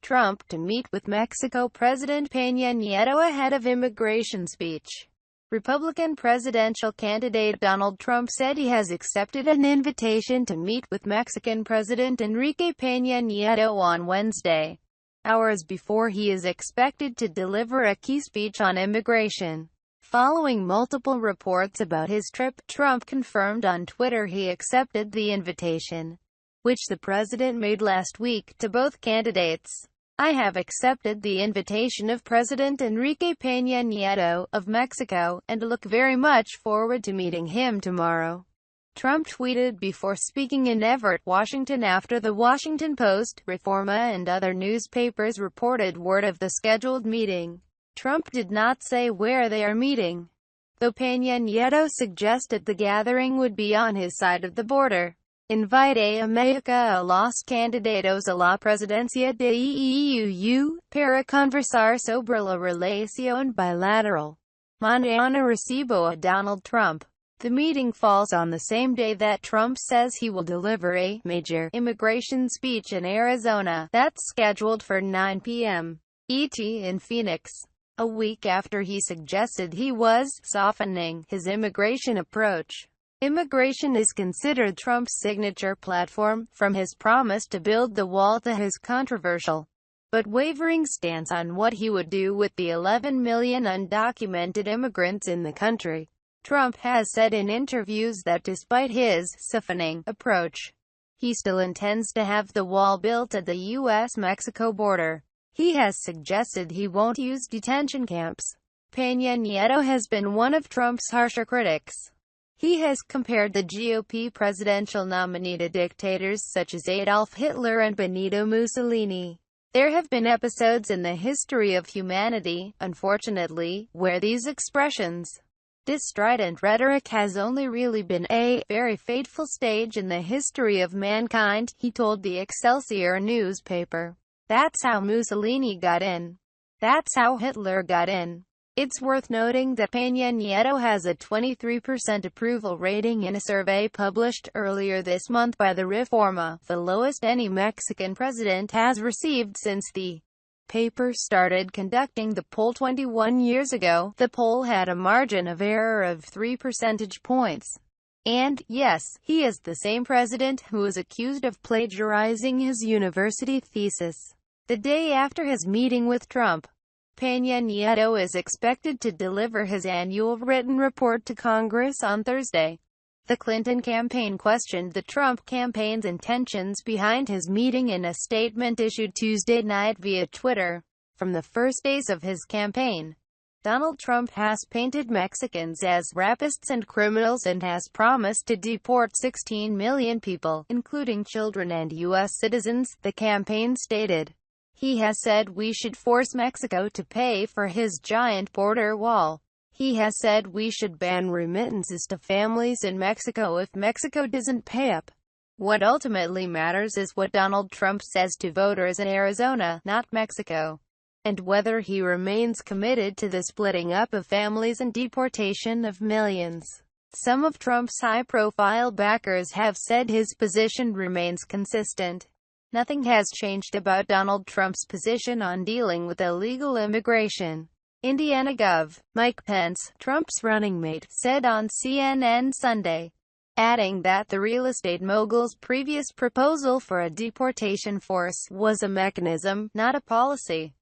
Trump to meet with Mexico President Peña Nieto ahead of immigration speech. Republican presidential candidate Donald Trump said he has accepted an invitation to meet with Mexican President Enrique Peña Nieto on Wednesday, hours before he is expected to deliver a key speech on immigration. Following multiple reports about his trip, Trump confirmed on Twitter he accepted the invitation, which the president made last week to both candidates. "I have accepted the invitation of President Enrique Peña Nieto, of Mexico, and look very much forward to meeting him tomorrow," Trump tweeted before speaking in Everett, Washington after the Washington Post, Reforma and other newspapers reported word of the scheduled meeting. Trump did not say where they are meeting, though Peña Nieto suggested the gathering would be on his side of the border. Invite a México a los candidatos a la presidencia de EU para conversar sobre la relación bilateral. Mañana recibo a Donald Trump. The meeting falls on the same day that Trump says he will deliver a major immigration speech in Arizona, that's scheduled for 9 p.m. ET in Phoenix, a week after he suggested he was softening his immigration approach. Immigration is considered Trump's signature platform, from his promise to build the wall to his controversial but wavering stance on what he would do with the 11 million undocumented immigrants in the country. Trump has said in interviews that despite his softening approach, he still intends to have the wall built at the U.S.-Mexico border. He has suggested he won't use detention camps. Peña Nieto has been one of Trump's harsher critics. He has compared the GOP presidential nominee to dictators such as Adolf Hitler and Benito Mussolini. There have been episodes in the history of humanity, unfortunately, where these expressions, this strident rhetoric has only really been a very fateful stage in the history of mankind, he told the Excelsior newspaper. That's how Mussolini got in. That's how Hitler got in. It's worth noting that Peña Nieto has a 23% approval rating in a survey published earlier this month by the Reforma, the lowest any Mexican president has received since the paper started conducting the poll 21 years ago. The poll had a margin of error of 3 percentage points. And, yes, he is the same president who was accused of plagiarizing his university thesis. The day after his meeting with Trump, Peña Nieto is expected to deliver his annual written report to Congress on Thursday. The Clinton campaign questioned the Trump campaign's intentions behind his meeting in a statement issued Tuesday night via Twitter. From the first days of his campaign, Donald Trump has painted Mexicans as rapists and criminals and has promised to deport 16 million people, including children and U.S. citizens, the campaign stated. He has said we should force Mexico to pay for his giant border wall. He has said we should ban remittances to families in Mexico if Mexico doesn't pay up. What ultimately matters is what Donald Trump says to voters in Arizona, not Mexico, and whether he remains committed to the splitting up of families and deportation of millions. Some of Trump's high-profile backers have said his position remains consistent. Nothing has changed about Donald Trump's position on dealing with illegal immigration. Indiana Gov. Mike Pence, Trump's running mate, said on CNN Sunday, adding that the real estate mogul's previous proposal for a deportation force was a mechanism, not a policy.